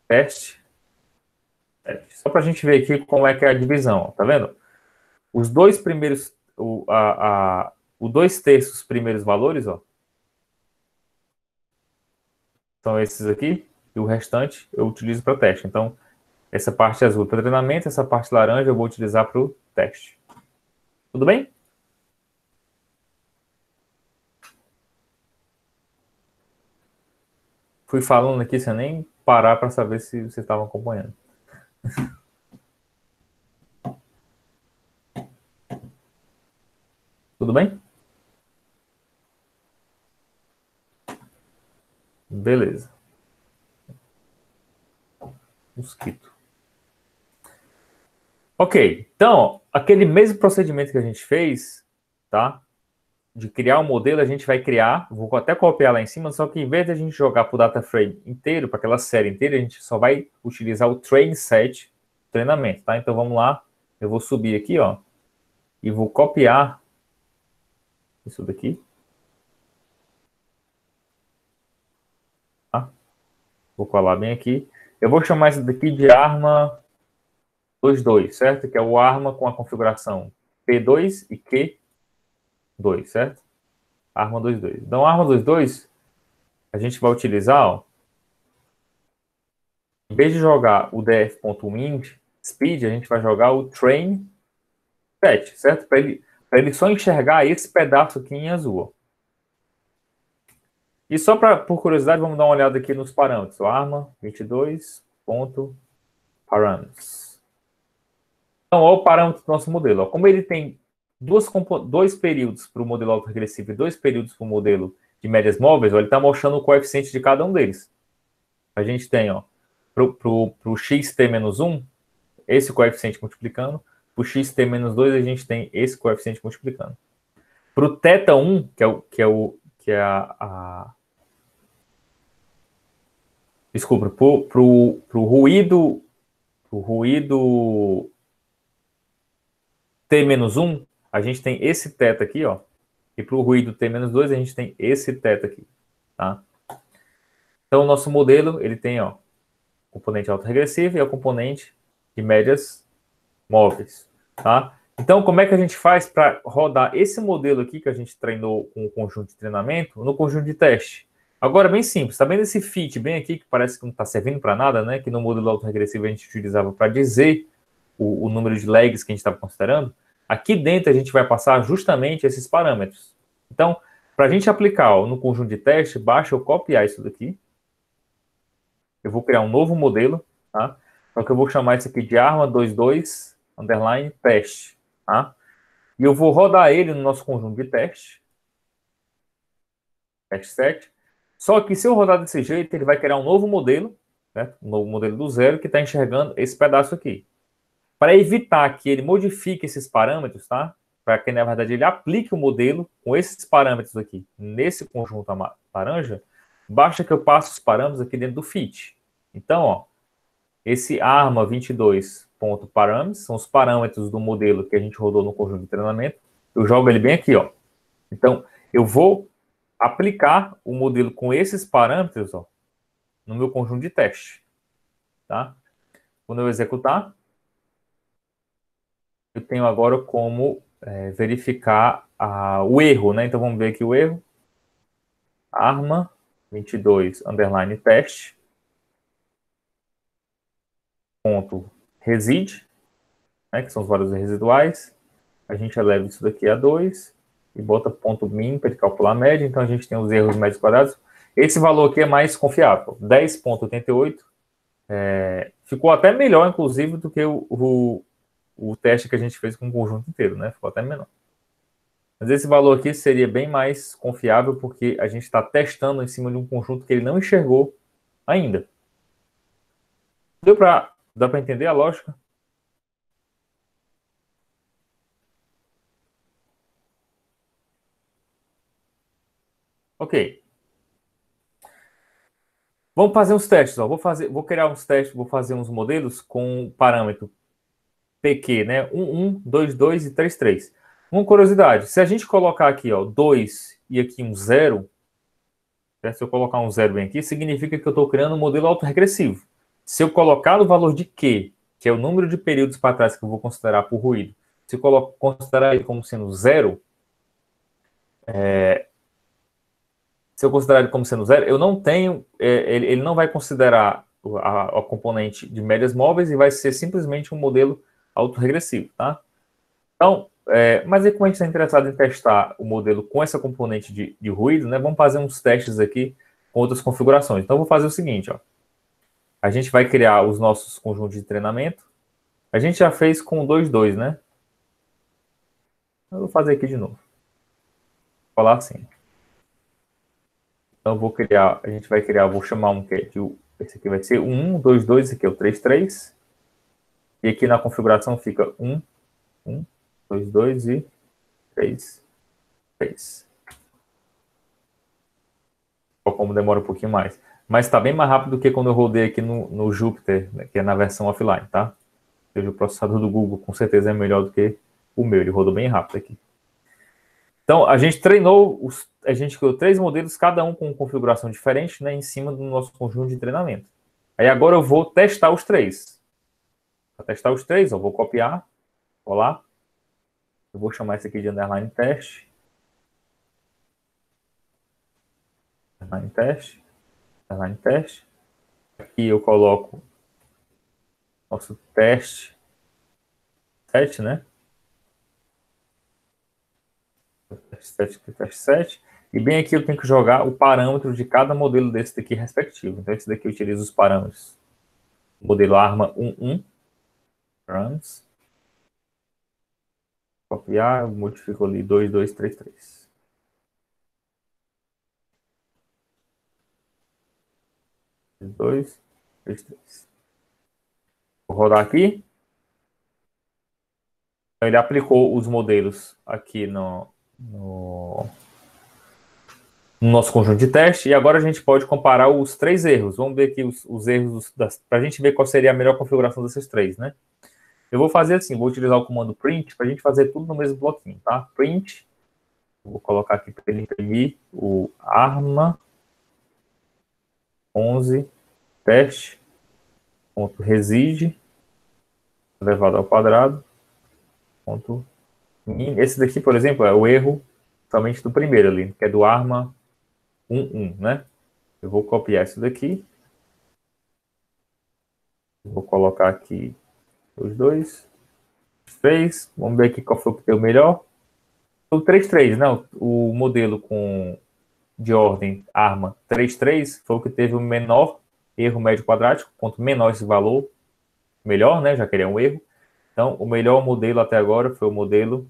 teste. Só para a gente ver aqui como é que é a divisão, ó, tá vendo? Os dois primeiros, os 2/3 primeiros valores, ó, são esses aqui, e o restante eu utilizo para teste. Então, essa parte azul para treinamento, essa parte laranja eu vou utilizar para o teste. Tudo bem? Fui falando aqui sem nem parar para saber se vocês estavam acompanhando. Tudo bem? Beleza. Mosquito. Ok, então, aquele mesmo procedimento que a gente fez, tá? De criar um modelo, a gente vai criar, vou até copiar lá em cima, só que em vez de a gente jogar para o data frame inteiro, para aquela série inteira, a gente só vai utilizar o train set treinamento, tá? Então vamos lá, eu vou subir aqui, ó, e vou copiar isso daqui, tá? Vou colar bem aqui. Eu vou chamar isso daqui de arma 22, certo? Que é o arma com a configuração P2 e Q2, certo? Arma 22. Então, arma 22, a gente vai utilizar, ó, em vez de jogar o df.wind speed, a gente vai jogar o train set, certo? Para ele só enxergar esse pedaço aqui em azul. Ó. E só por curiosidade, vamos dar uma olhada aqui nos parâmetros. O arma22.parameters. Então, olha o parâmetro do nosso modelo. Ó. Como ele tem dois períodos para o modelo autoregressivo e dois períodos para o modelo de médias móveis, ó, ele está mostrando o coeficiente de cada um deles. A gente tem, para o xt-1, esse coeficiente multiplicando. Para o xt-2, a gente tem esse coeficiente multiplicando. Para o θ1, que é desculpa, para o ruído T-1, a gente tem esse θ aqui, ó. E para o ruído T-2, a gente tem esse θ aqui, tá? Então, o nosso modelo, ele tem, ó, componente autorregressivo e o componente de médias móveis, tá? Então, como é que a gente faz para rodar esse modelo aqui que a gente treinou com o conjunto de treinamento no conjunto de teste? Agora, bem simples, tá vendo esse fit bem aqui, que parece que não está servindo para nada, né? Que no modelo autorregressivo a gente utilizava para dizer o número de lags que a gente estava considerando. Aqui dentro a gente vai passar justamente esses parâmetros. Então, para a gente aplicar no conjunto de teste, basta eu copiar isso daqui. Eu vou criar um novo modelo, tá? Só que eu vou chamar isso aqui de arma22_teste, tá? E eu vou rodar ele no nosso conjunto de teste. Teste 7. Só que se eu rodar desse jeito, ele vai criar um novo modelo, né? Um novo modelo do zero, que está enxergando esse pedaço aqui. Para evitar que ele modifique esses parâmetros, tá? Para que, na verdade, ele aplique o modelo com esses parâmetros aqui, nesse conjunto laranja, basta que eu passe os parâmetros aqui dentro do fit. Então, ó, esse arma22.parameters são os parâmetros do modelo que a gente rodou no conjunto de treinamento. Eu jogo ele bem aqui, ó. Então, eu vou aplicar o modelo com esses parâmetros, ó, no meu conjunto de teste, tá? Quando eu executar, eu tenho agora como verificar o erro, né? Então, vamos ver aqui o erro. arma22_teste ponto reside, né, que são os valores residuais. A gente eleva isso daqui a 2 e bota ponto min para ele calcular a média. Então, a gente tem os erros médios quadrados. Esse valor aqui é mais confiável, 10,88. Ficou até melhor, inclusive, do que o teste que a gente fez com o conjunto inteiro, né? Ficou até menor. Mas esse valor aqui seria bem mais confiável, porque a gente está testando em cima de um conjunto que ele não enxergou ainda. Dá para entender a lógica? Ok. Vamos fazer uns testes. Ó. Vou criar uns testes, vou fazer uns modelos com parâmetro PQ, né? 1, 2, 2 e 3, 3. Uma curiosidade, se a gente colocar aqui, ó, 2 e aqui um 0, né? Se eu colocar um 0 bem aqui, significa que eu estou criando um modelo autorregressivo. Se eu colocar o valor de Q, que é o número de períodos para trás que eu vou considerar por ruído, se eu considerar ele como sendo 0, se eu considerar ele como sendo 0, eu não tenho, ele não vai considerar a componente de médias móveis e vai ser simplesmente um modelo autorregressivo, tá? Então, mas aí como a gente está interessado em testar o modelo com essa componente de ruído, né, vamos fazer uns testes aqui com outras configurações. Então, eu vou fazer o seguinte, ó. A gente vai criar os nossos conjuntos de treinamento. A gente já fez com 2, 2, né? Eu vou fazer aqui de novo. Vou falar assim. Então, a gente vai criar, vou chamar um que esse aqui vai ser 1, 2, 2, esse aqui é o 3, 3. E aqui na configuração fica 1, 1, 2, 2 e 3, 3. Como demora um pouquinho mais. Mas está bem mais rápido do que quando eu rodei aqui no Jupyter, né, que é na versão offline, tá? Ou seja, o processador do Google com certeza é melhor do que o meu, ele rodou bem rápido aqui. Então, a gente treinou, a gente criou 3 modelos, cada um com configuração diferente, né, em cima do nosso conjunto de treinamento. Aí agora eu vou testar os 3. Para testar os 3, eu vou copiar, colar. Eu vou chamar esse aqui de underline teste. Underline teste. Underline teste. Aqui eu coloco nosso teste 7, né? Teste 7, teste 7. E bem aqui eu tenho que jogar o parâmetro de cada modelo desse daqui respectivo. Então, esse daqui eu utilizo os parâmetros. Modelo arma 11, parâmetros. Copiar, modifico ali 2233. Dois, três, três. Vou rodar aqui. Ele aplicou os modelos aqui no nosso conjunto de teste, e agora a gente pode comparar os três erros. Vamos ver aqui os erros, para a gente ver qual seria a melhor configuração desses três, né? Eu vou fazer assim, vou utilizar o comando print para a gente fazer tudo no mesmo bloquinho, tá? Print, vou colocar aqui para ele imprimir o arma 11 teste, ponto reside, elevado ao quadrado, ponto min. Esse daqui, por exemplo, é o erro somente do primeiro ali, que é do arma 11, né? Eu vou copiar isso daqui. Vou colocar aqui os dois. 3. Vamos ver aqui qual foi o que deu melhor. O 3.3, não. O modelo de ordem arma 3.3 foi o que teve o menor erro médio quadrático. Quanto menor esse valor, melhor, né? Já que ele é um erro. Então, o melhor modelo até agora foi o modelo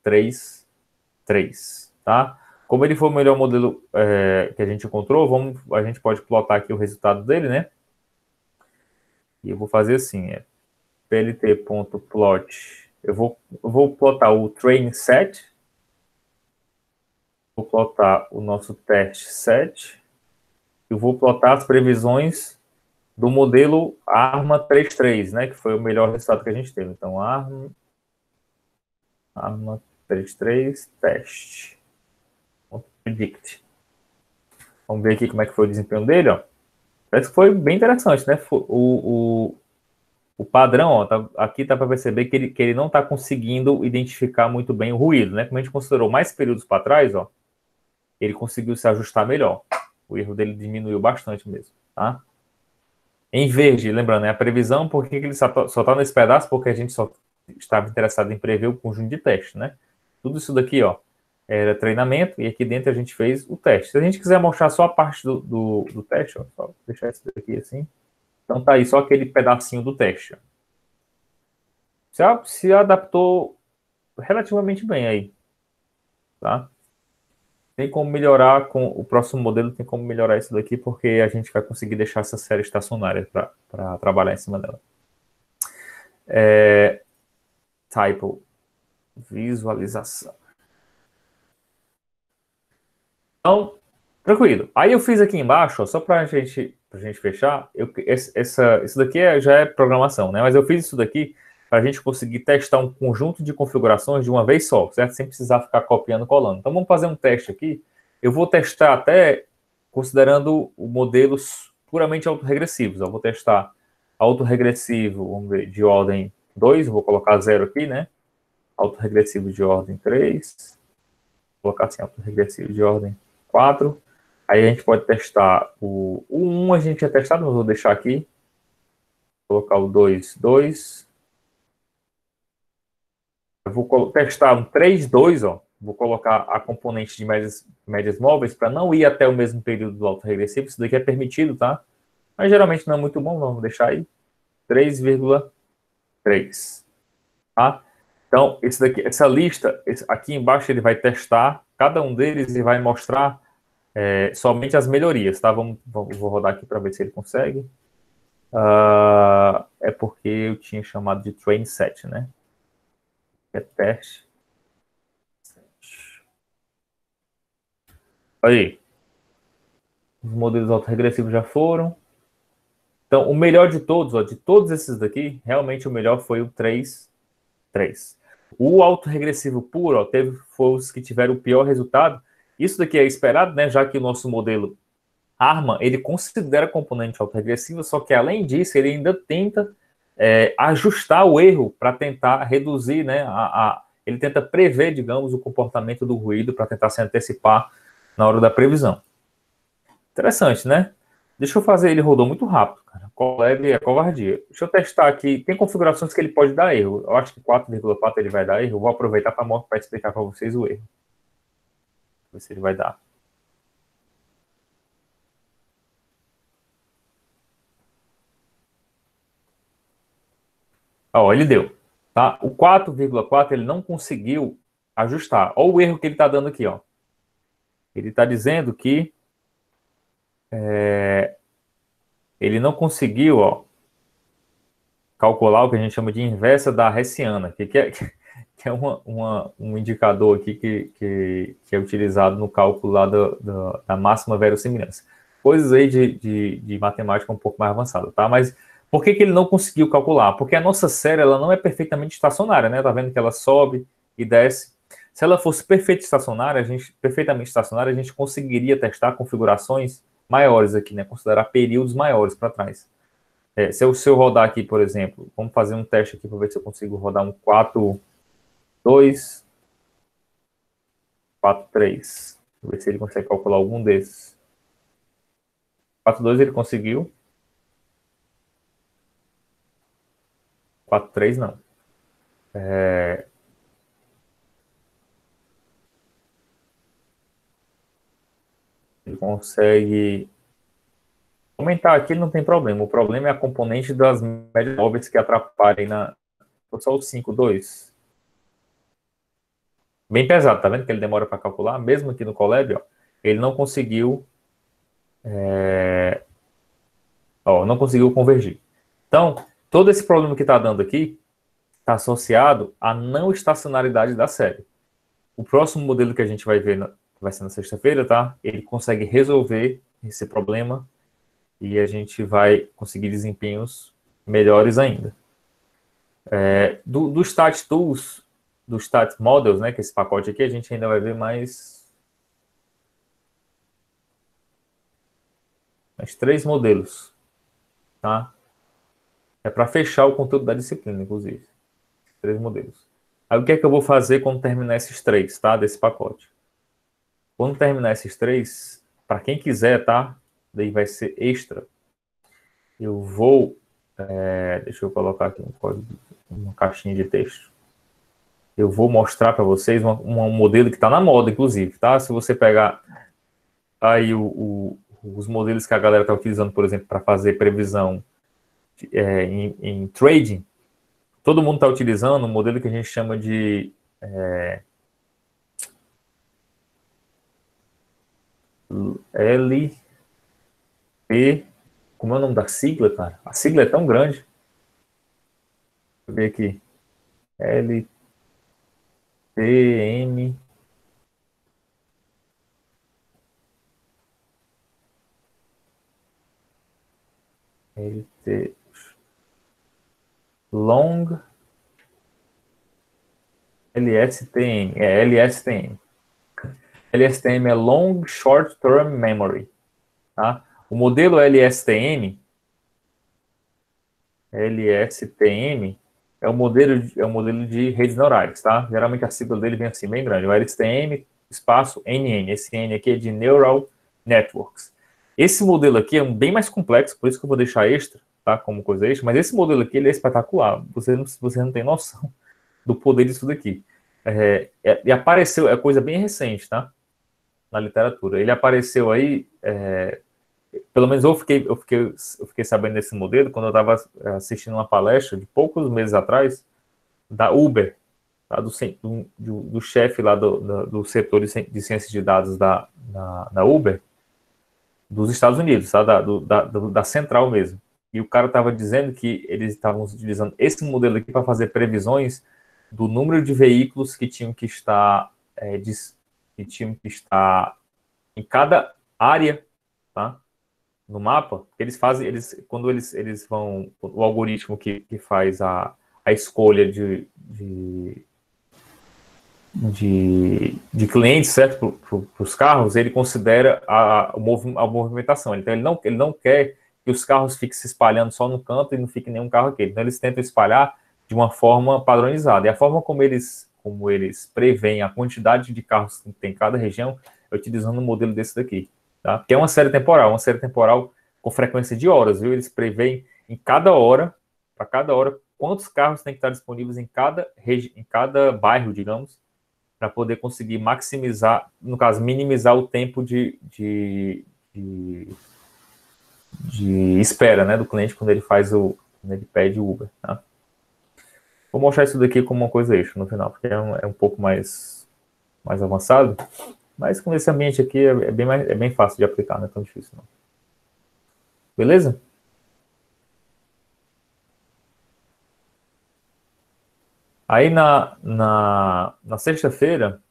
3.3, tá? Como ele foi o melhor modelo que a gente encontrou, a gente pode plotar aqui o resultado dele, né? E eu vou fazer assim, plt.plot. Eu vou plotar o train set, vou plotar o nosso teste set, e vou plotar as previsões do modelo arma 3.3, né? Que foi o melhor resultado que a gente teve. Então, arma 3.3 teste. Predict. Vamos ver aqui como é que foi o desempenho dele, ó. Parece que foi bem interessante, né? O padrão, ó, aqui tá para perceber que ele não está conseguindo identificar muito bem o ruído, né? Como a gente considerou mais períodos para trás, ó, ele conseguiu se ajustar melhor. O erro dele diminuiu bastante mesmo, tá? Em verde, lembrando, né, a previsão, por que ele só está nesse pedaço? Porque a gente só estava interessado em prever o conjunto de teste, né? Tudo isso daqui, ó, era treinamento, e aqui dentro a gente fez o teste. Se a gente quiser mostrar só a parte do teste, ó, só deixar isso daqui assim. Então tá aí, só aquele pedacinho do teste. Se adaptou relativamente bem aí, tá? Tem como melhorar com o próximo modelo, tem como melhorar isso daqui, porque a gente vai conseguir deixar essa série estacionária para trabalhar em cima dela. Typo, visualização. Então, tranquilo. Aí eu fiz aqui embaixo, ó, só para a gente fechar, isso daqui já é programação, né? Mas eu fiz isso daqui para a gente conseguir testar um conjunto de configurações de uma vez só, certo? Sem precisar ficar copiando e colando. Então vamos fazer um teste aqui. Eu vou testar até considerando modelos puramente autorregressivos. Eu vou testar autorregressivo, vamos ver, de ordem 2, vou colocar 0 aqui, né? Autorregressivo de ordem 3, vou colocar assim, autorregressivo de ordem 4. Aí a gente pode testar o 1, a gente tinha testado, mas vou deixar aqui. Vou colocar o 2, 2. Eu vou testar um 3, 2, ó. Vou colocar a componente de médias móveis para não ir até o mesmo período do autorregressivo. Isso daqui é permitido, tá? Mas geralmente não é muito bom, vamos deixar aí. 3,3. Tá? Então, essa lista, aqui embaixo ele vai testar cada um deles e vai mostrar somente as melhorias, tá? Vou rodar aqui para ver se ele consegue. É porque eu tinha chamado de train set, né? É teste. Aí. Os modelos autorregressivos já foram. Então, o melhor de todos, ó, de todos esses daqui, realmente o melhor foi o 3.3. O autorregressivo puro, ó, foi os que tiveram o pior resultado. Isso daqui é esperado, né? Já que o nosso modelo arma, ele considera componente autorregressivo, só que além disso, ele ainda tenta ajustar o erro para tentar reduzir, né? Ele tenta prever, digamos, o comportamento do ruído para tentar se antecipar na hora da previsão. Interessante, né? Deixa eu fazer, ele rodou muito rápido, cara. Colebe é covardia. Deixa eu testar aqui. Tem configurações que ele pode dar erro. Eu acho que 4,4 ele vai dar erro. Eu vou aproveitar para explicar para vocês o erro. Ver se ele vai dar. Ó, ele deu. Tá? O 4,4 ele não conseguiu ajustar. Olha o erro que ele está dando aqui. Ó. Ele está dizendo que ele não conseguiu, ó, calcular o que a gente chama de inversa da hessiana, que é um indicador aqui que é utilizado no cálculo lá da máxima verossimilhança. Coisas aí de matemática um pouco mais avançada, tá? Mas por que ele não conseguiu calcular? Porque a nossa série ela não é perfeitamente estacionária, né? Tá vendo que ela sobe e desce. Se ela fosse perfeitamente estacionária, a gente conseguiria testar configurações maiores aqui, né? Considerar períodos maiores para trás. Se eu rodar aqui, por exemplo, vamos fazer um teste aqui para ver se eu consigo rodar um 4, 2, 4, 3. Ver se ele consegue calcular algum desses. 4, 2 ele conseguiu. 4, 3 não. Ele consegue aumentar aqui, não tem problema. O problema é a componente das médias móveis que atrapalhem na. Vou só o 5, 2. Bem pesado, tá vendo que ele demora para calcular? Mesmo aqui no Colab, ó, ele não conseguiu. Não conseguiu convergir. Então, todo esse problema que está dando aqui está associado à não estacionalidade da série. O próximo modelo que a gente vai ver, vai ser na sexta-feira, tá? Ele consegue resolver esse problema e a gente vai conseguir desempenhos melhores ainda. Do Stat Tools, do Stat Models, né, que é esse pacote aqui, a gente ainda vai ver mais 3 modelos, tá? É para fechar o conteúdo da disciplina, inclusive. 3 modelos. Aí o que é que eu vou fazer quando terminar esses 3, tá? Desse pacote. Quando terminar esses 3, para quem quiser, tá? Daí vai ser extra. Eu vou... deixa eu colocar aqui um código, uma caixinha de texto. Eu vou mostrar para vocês um modelo que está na moda, inclusive, tá? Se você pegar aí os modelos que a galera está utilizando, por exemplo, para fazer previsão em trading, todo mundo está utilizando um modelo que a gente chama de LP. Como é o nome da sigla, cara? A sigla é tão grande. Deixa eu ver aqui. LTM. LT. Long. LSTM. LSTM. LSTM é Long Short Term Memory. Tá? O modelo LSTM é um modelo de redes neurais, tá? Geralmente a sigla dele vem assim, bem grande. O LSTM, espaço NN. Esse N aqui é de Neural Networks. Esse modelo aqui é bem mais complexo, por isso que eu vou deixar extra, tá? Como coisa extra. Mas esse modelo aqui, ele é espetacular. Você não tem noção do poder disso daqui. E apareceu, é coisa bem recente, tá? Na literatura. Ele apareceu aí... pelo menos eu fiquei sabendo desse modelo quando eu estava assistindo uma palestra de poucos meses atrás da Uber, tá? do chefe lá do setor de ciências de dados da Uber, dos Estados Unidos, tá? Da central mesmo. E o cara estava dizendo que eles estavam utilizando esse modelo aqui para fazer previsões do número de veículos que tinham que estar em cada área, tá? No mapa, quando eles vão, o algoritmo que faz a escolha de clientes, certo, para os carros, ele considera a movimentação. Então, ele não quer que os carros fiquem se espalhando só no canto e não fique nenhum carro aqui. Então, eles tentam espalhar de uma forma padronizada. E a forma como eles preveem a quantidade de carros que tem em cada região é utilizando um modelo desse daqui. Tá? Que é uma série temporal com frequência de horas, viu? Eles preveem em cada hora, para cada hora, quantos carros tem que estar disponíveis em cada bairro, digamos, para poder conseguir maximizar, no caso, minimizar o tempo de espera, né, do cliente quando ele pede o Uber, tá? Vou mostrar isso daqui como uma coisa extra no final, porque é um pouco mais avançado, mas com esse ambiente aqui é bem fácil de aplicar, não é tão difícil não. Beleza? Aí na sexta-feira,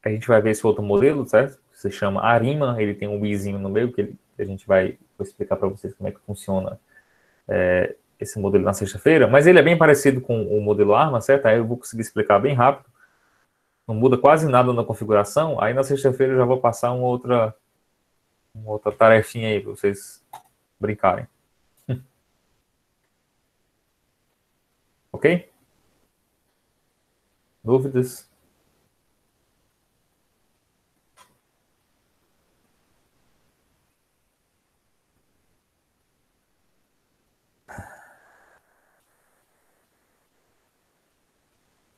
a gente vai ver esse outro modelo, certo? Se chama Arima, ele tem um izinho no meio, que a gente vou explicar para vocês como é que funciona esse modelo na sexta-feira, mas ele é bem parecido com o modelo ARMA, certo? Aí eu vou conseguir explicar bem rápido, não muda quase nada na configuração, aí na sexta-feira eu já vou passar uma outra tarefinha aí para vocês brincarem. Ok? Dúvidas?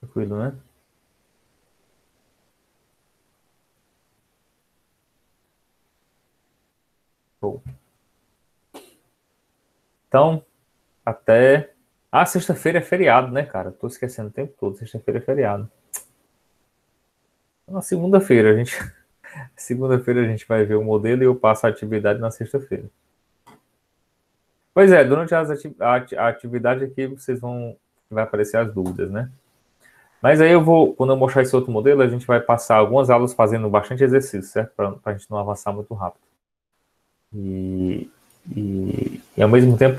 Tranquilo, né? Show. Então, até... Ah, sexta-feira é feriado, né, cara? Tô esquecendo o tempo todo. Sexta-feira é feriado. Na segunda-feira, segunda-feira a gente vai ver o modelo e eu passo a atividade na sexta-feira. Pois é, durante a atividade aqui vai aparecer as dúvidas, né? Mas aí quando eu mostrar esse outro modelo, a gente vai passar algumas aulas fazendo bastante exercício, certo? Para a gente não avançar muito rápido. E ao mesmo tempo